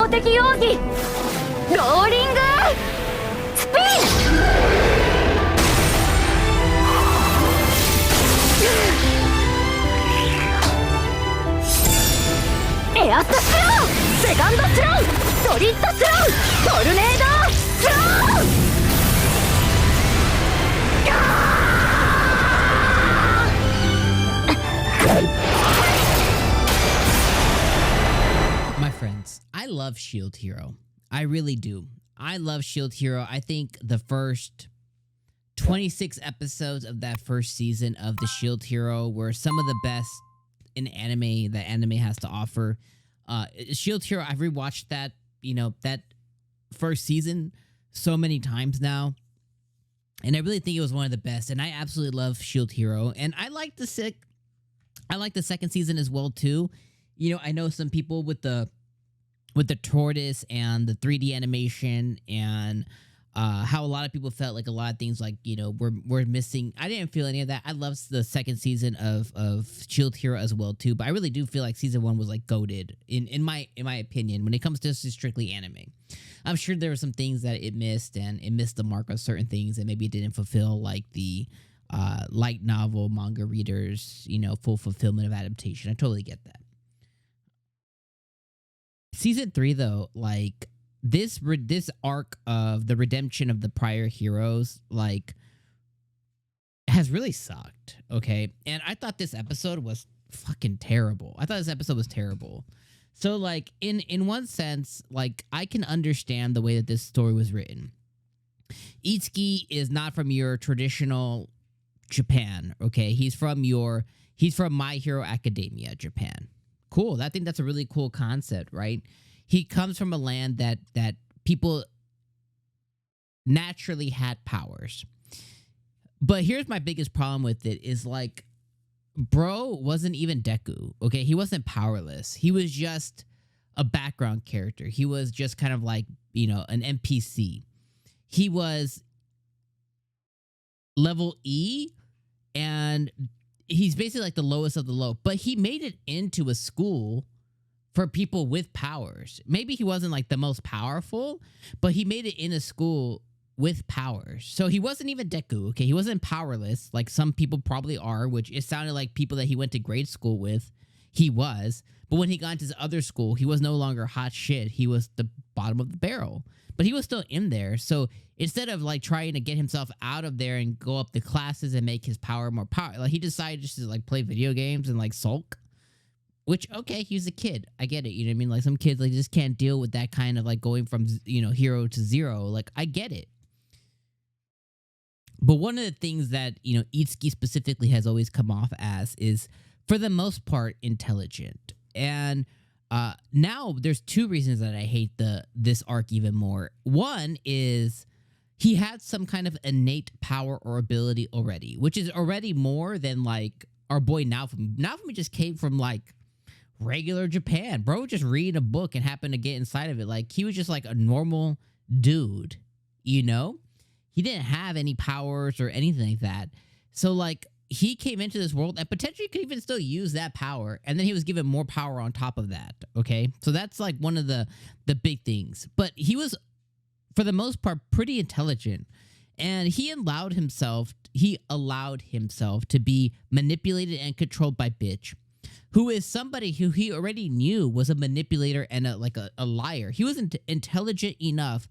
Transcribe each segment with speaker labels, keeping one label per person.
Speaker 1: 的容疑ローリングスピンエアススローセカンドスローソリッドスロートルネードスロー
Speaker 2: My friends, I love Shield Hero. I really do. I love Shield Hero. I think the first 26 episodes of that first season of the Shield Hero were some of the best in anime that anime has to offer. Shield Hero, I've rewatched that, that first season so many times now. And I really think it was one of the best. And I absolutely love Shield Hero. And I like the second season as well too. I know some people with the tortoise and the 3D animation and how a lot of people felt like a lot of things like were missing. I didn't feel any of that. I loved the second season of Shield Hero as well too. But I really do feel like season 1 was like goated in my opinion when it comes to strictly anime. I'm sure there were some things that it missed and it missed the mark on certain things and maybe it didn't fulfill like the light novel manga readers full fulfillment of adaptation. I totally get that. Season 3 though, like this arc of the redemption of the prior heroes like has really sucked, okay? And I thought this episode was fucking terrible. So like in one sense, like I can understand the way that this story was written. Itsuki is not from your traditional Japan, okay? He's from My Hero Academia, Japan. Cool. I think that's a really cool concept, right? He comes from a land that people naturally had powers. But here's my biggest problem with it is like, bro wasn't even Deku, okay? He wasn't powerless. He was just a background character. He was just kind of like, an NPC. He was level E and he's basically like the lowest of the low, but he made it into a school for people with powers. Maybe he wasn't like the most powerful, but he made it in a school with powers. So he wasn't even Deku, okay? He wasn't powerless like some people probably are, which it sounded like people that he went to grade school with, he was. But when he got into his other school, he was no longer hot shit. He was the bottom of the barrel. But he was still in there. So instead of like trying to get himself out of there and go up the classes and make his power more power, like he decided just to like play video games and like sulk. Which, okay, he's a kid. I get it. You know what I mean? Like some kids like just can't deal with that kind of like going from hero to zero. Like I get it. But one of the things that Itsuki specifically has always come off as is for the most part intelligent. And now there's two reasons that I hate this arc even more. One is he had some kind of innate power or ability already, which is already more than like our boy Naofumi. Naofumi just came from like regular Japan. Bro just reading a book and happened to get inside of it. Like he was just like a normal dude, He didn't have any powers or anything like that. So like he came into this world and potentially could even still use that power. And then he was given more power on top of that. Okay. So that's like one of the big things. But he was, for the most part, pretty intelligent. And he allowed himself to be manipulated and controlled by Bitch, who is somebody who he already knew was a manipulator and a liar. He wasn't intelligent enough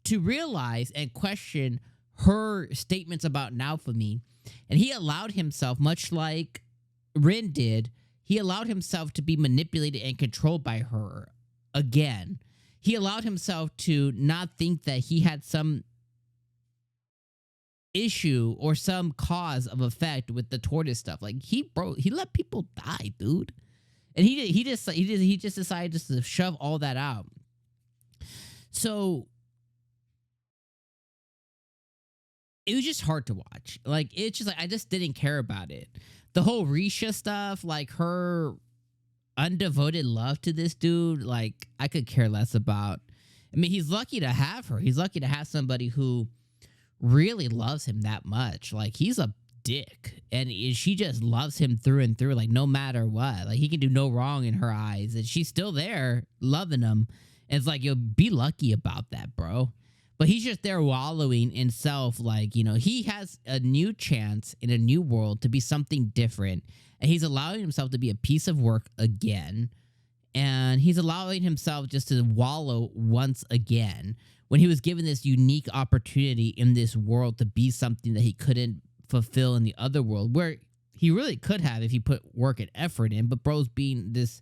Speaker 2: to realize and question her statements about Naofumi. And he allowed himself, much like Rin did, he allowed himself to be manipulated and controlled by her again. He allowed himself to not think that he had some issue or some cause of effect with the tortoise stuff. Like he let people die, dude. And he just decided just to shove all that out. So it was just hard to watch. Like, it's just like, I just didn't care about it. The whole Risha stuff, like her undevoted love to this dude, like I could care less about. I mean, he's lucky to have her. He's lucky to have somebody who really loves him that much. Like he's a dick and she just loves him through and through, like no matter what. Like he can do no wrong in her eyes and she's still there loving him. And it's like, yo, be lucky about that, bro. But he's just there wallowing in self, like, you know, he has a new chance in a new world to be something different. And he's allowing himself to be a piece of work again. And he's allowing himself just to wallow once again when he was given this unique opportunity in this world to be something that he couldn't fulfill in the other world, where he really could have if he put work and effort in. But bro's being this,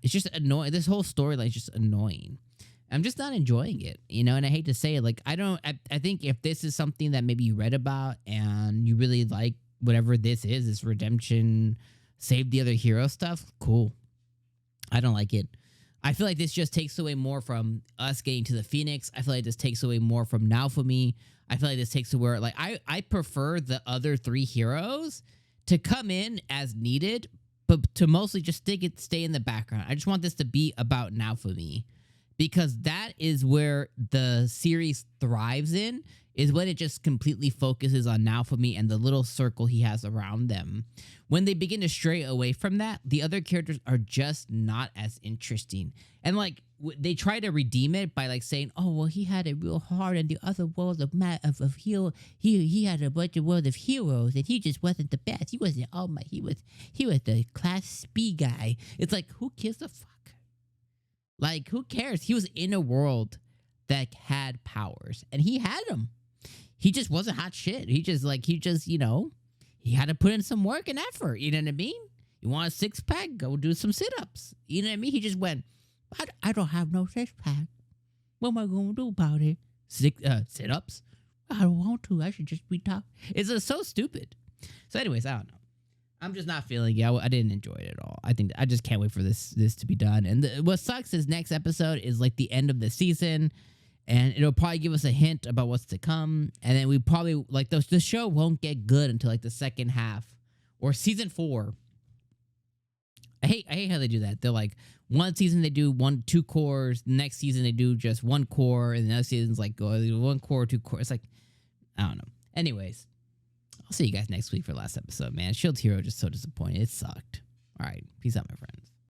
Speaker 2: it's just annoying. This whole storyline is just annoying. I'm just not enjoying it, you know, and I hate to say it. Like, I think if this is something that maybe you read about and you really like whatever this is, this redemption, save the other hero stuff, cool. I don't like it. I feel like this just takes away more from us getting to the Phoenix. I feel like this takes away more from Naofumi. I feel like this takes away, like, I prefer the other 3 heroes to come in as needed, but to mostly just stay in the background. I just want this to be about Naofumi. Because that is where the series thrives in, is when it just completely focuses on Naofumi and the little circle he has around them. When they begin to stray away from that, the other characters are just not as interesting. And like, they try to redeem it by like saying, oh, well, he had it real hard in the other world of hero. He had a bunch of world of heroes and he just wasn't the best. He wasn't all my, he was the class B guy. It's like, who gives a fuck? Like, who cares? He was in a world that had powers, and he had them. He just wasn't hot shit. He just, you know, he had to put in some work and effort. You know what I mean? You want a 6-pack? Go do some sit-ups. You know what I mean? He just went, I don't have no 6-pack. What am I going to do about it? Sit-ups? I don't want to. I should just be top. It's so stupid. So anyways, I don't know. I'm just not feeling it. I didn't enjoy it at all. I think I just can't wait for this to be done. And what sucks is next episode is like the end of the season, and it'll probably give us a hint about what's to come. And then we probably like the show won't get good until like the second half or season 4. I hate how they do that. They're like, one season they do 2 cores, the next season they do just 1 core, and the next season's like 1 core, 2 core. It's like, I don't know. Anyways. I'll see you guys next week for the last episode, man. Shield Hero just so disappointed. It sucked. All right. Peace out, my friends.